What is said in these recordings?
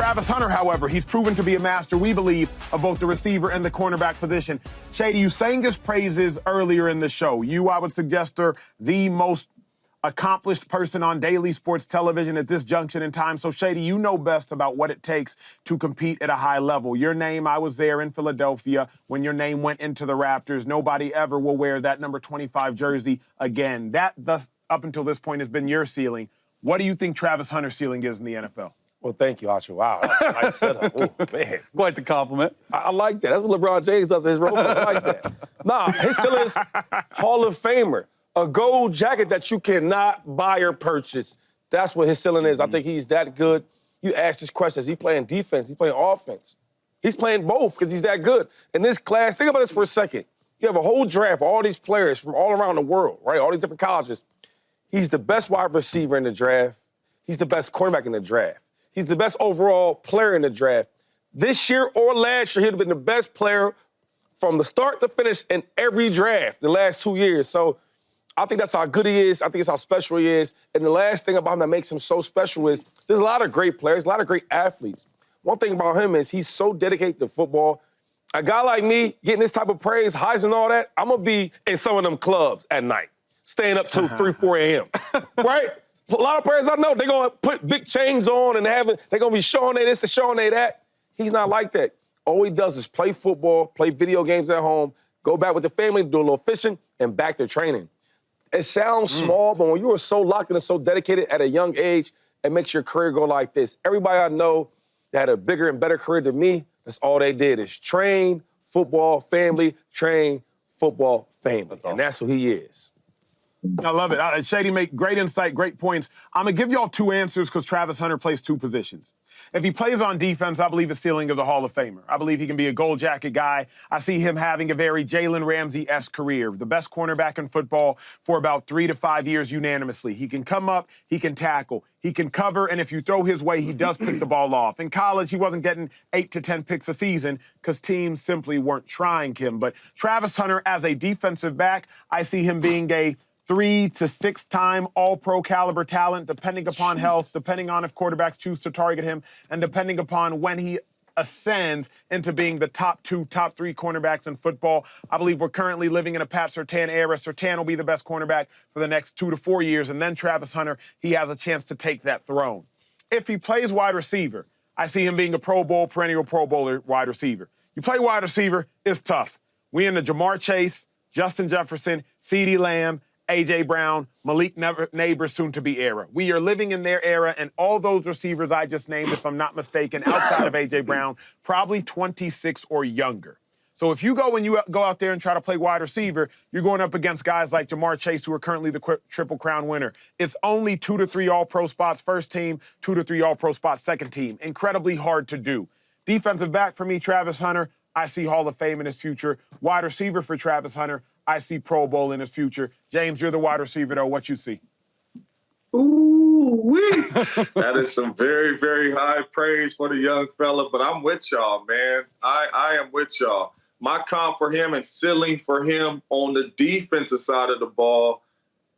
Travis Hunter, however, he's proven to be a master, we believe, of both the receiver and the cornerback position. Shady, you sang his praises earlier in the show. You, I would suggest, are the most accomplished person on daily sports television at this junction in time. So, Shady, you know best about what it takes to compete at a high level. Your name, I was there in Philadelphia when your name went into the Raptors. Nobody ever will wear that number 25 jersey again. That, thus, up until this point, has been your ceiling. What do you think Travis Hunter's ceiling is in the NFL? Well, thank you, Acho. Wow, that's a nice setup. Oh, man. Quite the compliment. I like that. That's what LeBron James does in his role. I like that. Nah, his ceiling is Hall of Famer. A gold jacket that you cannot buy or purchase. That's what his ceiling is. I think he's that good. You ask this question, is he playing defense? He's playing offense. He's playing both because he's that good. In this class, think about this for a second. You have a whole draft, all these players from all around the world, right? All these different colleges. He's the best wide receiver in the draft. He's the best quarterback in the draft. He's the best overall player in the draft. This year or last year, he'd have been the best player from the start to finish in every draft the last 2 years. So I think that's how good he is. I think it's how special he is. And the last thing about him that makes him so special is there's a lot of great players, a lot of great athletes. One thing about him is he's so dedicated to football. A guy like me getting this type of praise, highs and all that, I'm going to be in some of them clubs at night, staying up till 3, 4 a.m., right? A lot of players I know, they're going to put big chains on and they're going to be showing they this, showing they that. He's not like that. All he does is play football, play video games at home, go back with the family, do a little fishing, and back to training. It sounds small, but when you are so locked in and so dedicated at a young age, it makes your career go like this. Everybody I know that had a bigger and better career than me, that's all they did is train, football, family, train, football, family. That's awesome. And that's who he is. I love it. Shady, make great insight, great points. I'm going to give y'all two answers because Travis Hunter plays two positions. If he plays on defense, I believe his ceiling is a Hall of Famer. I believe he can be a gold jacket guy. I see him having a very Jalen Ramsey-esque career, the best cornerback in football for about 3 to 5 years unanimously. He can come up, he can tackle, he can cover, and if you throw his way, he does pick the ball off. In college, he wasn't getting 8 to 10 picks a season because teams simply weren't trying him. But Travis Hunter, as a defensive back, I see him being a 3 to 6 time all-pro caliber talent, depending upon health, depending on if quarterbacks choose to target him, and depending upon when he ascends into being the top 2, top 3 cornerbacks in football. I believe we're currently living in a Pat Surtain era. Surtain will be the best cornerback for the next 2 to 4 years, and then Travis Hunter, he has a chance to take that throne. If he plays wide receiver, I see him being a Pro Bowl, perennial Pro Bowler wide receiver. You play wide receiver, it's tough. We in the Jamar Chase, Justin Jefferson, CeeDee Lamb, A.J. Brown, Malik Neighbors, soon-to-be era. We are living in their era, and all those receivers I just named, if I'm not mistaken, outside of A.J. Brown, probably 26 or younger. So if you go out there and try to play wide receiver, you're going up against guys like Jamar Chase, who are currently the Triple Crown winner. It's only 2 to 3 all-pro spots first team, 2 to 3 all-pro spots second team. Incredibly hard to do. Defensive back for me, Travis Hunter, I see Hall of Fame in his future. Wide receiver for Travis Hunter, I see Pro Bowl in his future. James, you're the wide receiver, though. What you see? Ooh-wee. That is some very, very high praise for the young fella, but I'm with y'all, man. I am with y'all. My comp for him and ceiling for him on the defensive side of the ball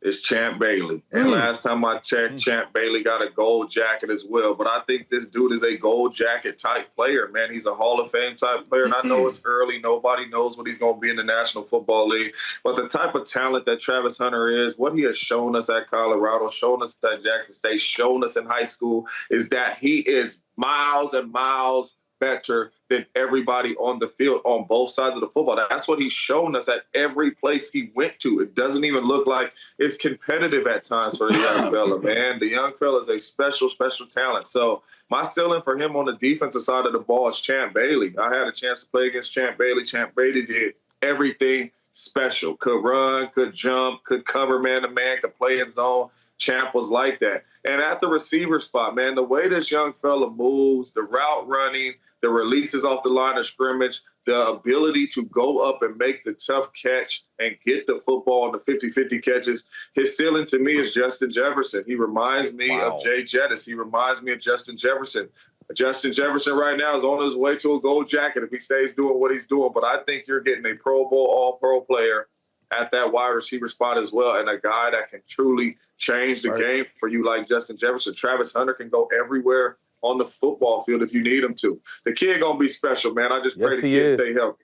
is Champ Bailey. And last time I checked, Champ Bailey got a gold jacket as well. But I think this dude is a gold jacket type player, man. He's a Hall of Fame type player. And I know it's early. Nobody knows what he's going to be in the National Football League. But the type of talent that Travis Hunter is, what he has shown us at Colorado, shown us at Jackson State, shown us in high school, is that he is miles and miles better than everybody on the field on both sides of the football. That's what he's shown us at every place he went to. It doesn't even look like it's competitive at times for the young fella, man. The young fella is a special, special talent. So my ceiling for him on the defensive side of the ball is Champ Bailey. I had a chance to play against Champ Bailey. Champ Bailey did everything special. Could run, could jump, could cover man-to-man, could play in zone. Champ was like that. And at the receiver spot, man, the way this young fella moves, the route running, the releases off the line of scrimmage, the ability to go up and make the tough catch and get the football on the 50-50 catches. His ceiling to me is Justin Jefferson. He reminds me of Jay Jettis. He reminds me of Justin Jefferson. Justin Jefferson right now is on his way to a gold jacket if he stays doing what he's doing. But I think you're getting a Pro Bowl, all-pro player at that wide receiver spot as well, and a guy that can truly change the game for you like Justin Jefferson. Travis Hunter can go everywhere on the football field if you need him to. The kid going to be special, man. I just pray Yes, the he kid is. stay healthy.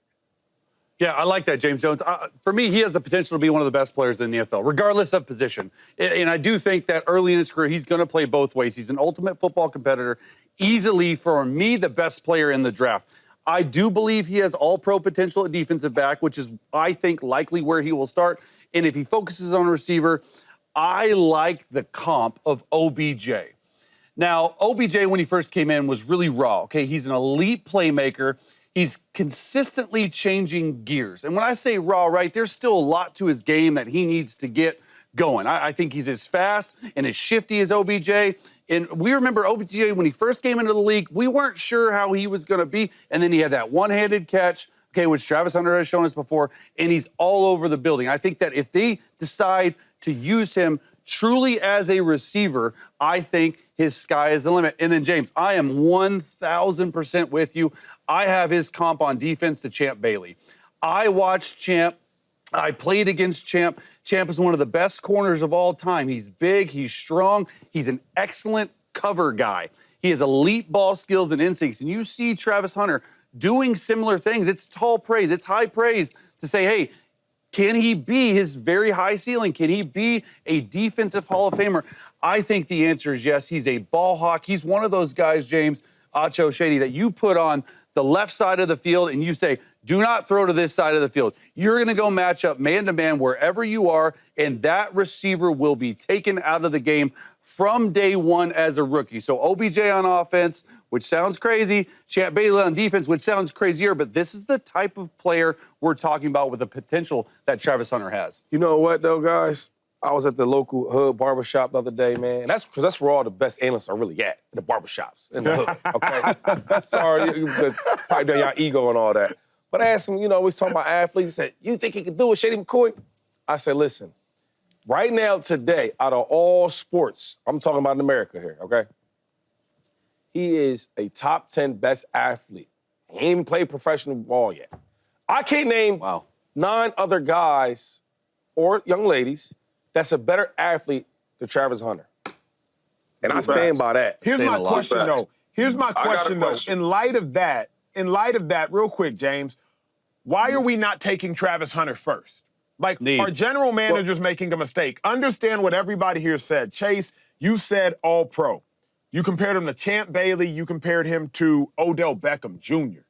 Yeah, I like that, James Jones. For me, he has the potential to be one of the best players in the NFL, regardless of position. And I do think that early in his career, he's going to play both ways. He's an ultimate football competitor, easily, for me, the best player in the draft. I do believe he has all-pro potential at defensive back, which is, I think, likely where he will start. And if he focuses on a receiver, I like the comp of OBJ. Now, OBJ, when he first came in, was really raw. Okay, he's an elite playmaker. He's consistently changing gears. And when I say raw, right, there's still a lot to his game that he needs to get going. I think he's as fast and as shifty as OBJ. And we remember OBJ when he first came into the league, we weren't sure how he was going to be. And then he had that one-handed catch, okay, which Travis Hunter has shown us before, and he's all over the building. I think that if they decide to use him truly as a receiver, I think his sky is the limit. And then, James, I am 1,000% with you. I have his comp on defense to Champ Bailey. I watched Champ. I played against Champ. Champ is one of the best corners of all time. He's big. He's strong. He's an excellent cover guy. He has elite ball skills and instincts. And you see Travis Hunter doing similar things. It's tall praise. It's high praise to say, hey, can he be his very high ceiling? Can he be a defensive Hall of Famer? I think the answer is yes. He's a ball hawk. He's one of those guys, James, Acho, Shady, that you put on the left side of the field and you say, do not throw to this side of the field. You're going to go match up man-to-man wherever you are, and that receiver will be taken out of the game from day one as a rookie. So OBJ on offense, which sounds crazy, Champ Bailey on defense, which sounds crazier, but this is the type of player we're talking about with the potential that Travis Hunter has. You know what, though, guys? I was at the local hood barbershop the other day, man. And that's where all the best analysts are really at, in the barbershops, in the hood, okay? Sorry, probably down y'all ego and all that. But I asked him, we was talking about athletes. He said, you think he could do it, Shady McCoy? I said, listen, right now, today, out of all sports, I'm talking about in America here, okay? He is a top 10 best athlete. He ain't even played professional ball yet. I can't name 9 other guys or young ladies that's a better athlete than Travis Hunter. And I stand by that. Here's my question, though. Here's my question, though. question. In light of that, real quick, James, why are we not taking Travis Hunter first? Like, our general manager's making a mistake. Understand what everybody here said. Chase, you said all-pro. You compared him to Champ Bailey. You compared him to Odell Beckham Jr.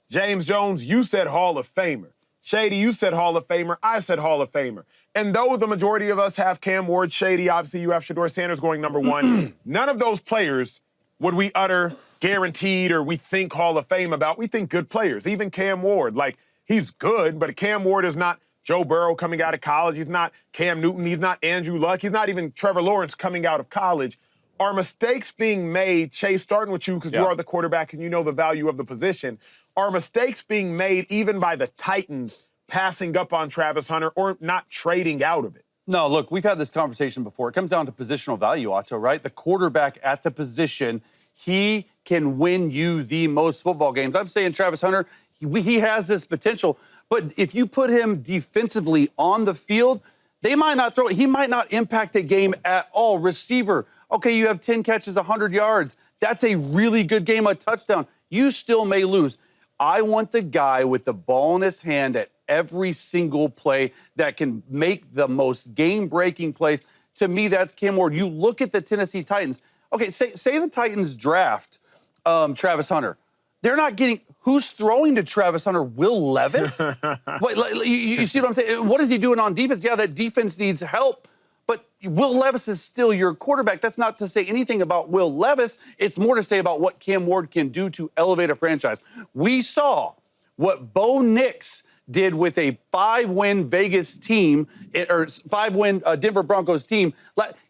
James Jones, you said Hall of Famer. Shady, you said Hall of Famer. I said Hall of Famer. And though the majority of us have Cam Ward, Shady, obviously you have Shador Sanders going number 1, none of those players would we utter guaranteed or we think Hall of Fame about. We think good players. Even Cam Ward, like, he's good, but Cam Ward is not Joe Burrow coming out of college. He's not Cam Newton. He's not Andrew Luck. He's not even Trevor Lawrence coming out of college. Are mistakes being made, Chase, starting with you because you are the quarterback and you know the value of the position, are mistakes being made even by the Titans passing up on Travis Hunter or not trading out of it? No, look, we've had this conversation before. It comes down to positional value, Acho, right? The quarterback at the position, he can win you the most football games. I'm saying Travis Hunter, he has this potential, but if you put him defensively on the field, they might not throw it. He might not impact a game at all. Receiver, okay, you have 10 catches, 100 yards. That's a really good game, a touchdown. You still may lose. I want the guy with the ball in his hand at every single play that can make the most game-breaking plays. To me, that's Cam Ward. You look at the Tennessee Titans. Okay, say the Titans draft Travis Hunter. They're not getting – who's throwing to Travis Hunter? Will Levis? You see what I'm saying? What is he doing on defense? Yeah, that defense needs help. But Will Levis is still your quarterback. That's not to say anything about Will Levis. It's more to say about what Cam Ward can do to elevate a franchise. We saw what Bo Nix did with a 5-win Vegas team, or 5-win Denver Broncos team.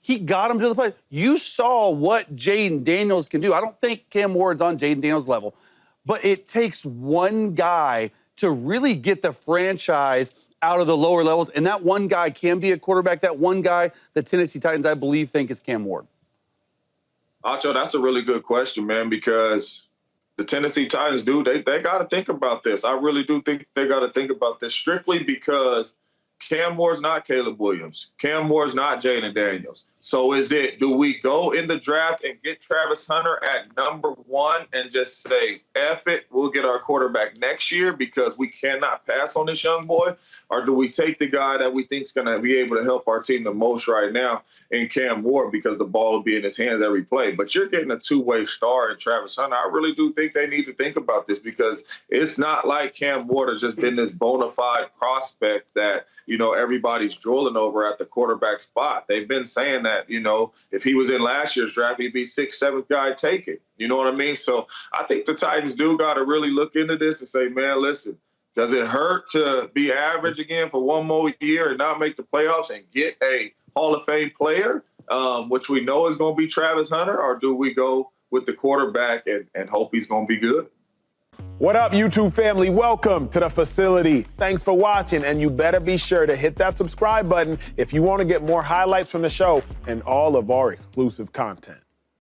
He got him to the play. You saw what Jaden Daniels can do. I don't think Cam Ward's on Jaden Daniels' level, but it takes one guy to really get the franchise out of the lower levels, and that one guy can be a quarterback. That one guy, the Tennessee Titans, I believe, think is Cam Ward. Acho, that's a really good question, man, because the Tennessee Titans, dude, they got to think about this. I really do think they got to think about this strictly because Cam Moore's not Caleb Williams. Cam Moore's not Jaden Daniels. So do we go in the draft and get Travis Hunter at number 1 and just say, F it, we'll get our quarterback next year because we cannot pass on this young boy? Or do we take the guy that we think is going to be able to help our team the most right now in Cam Ward because the ball will be in his hands every play? But you're getting a two-way star in Travis Hunter. I really do think they need to think about this because it's not like Cam Ward has just been this bona fide prospect that, everybody's drooling over at the quarterback spot. They've been saying that, if he was in last year's draft, he'd be 6th, 7th guy taken. You know what I mean? So I think the Titans do got to really look into this and say, man, listen, does it hurt to be average again for one more year and not make the playoffs and get a Hall of Fame player, which we know is going to be Travis Hunter, or do we go with the quarterback and hope he's going to be good? What up, YouTube family? Welcome to the facility. Thanks for watching, and you better be sure to hit that subscribe button if you want to get more highlights from the show and all of our exclusive content.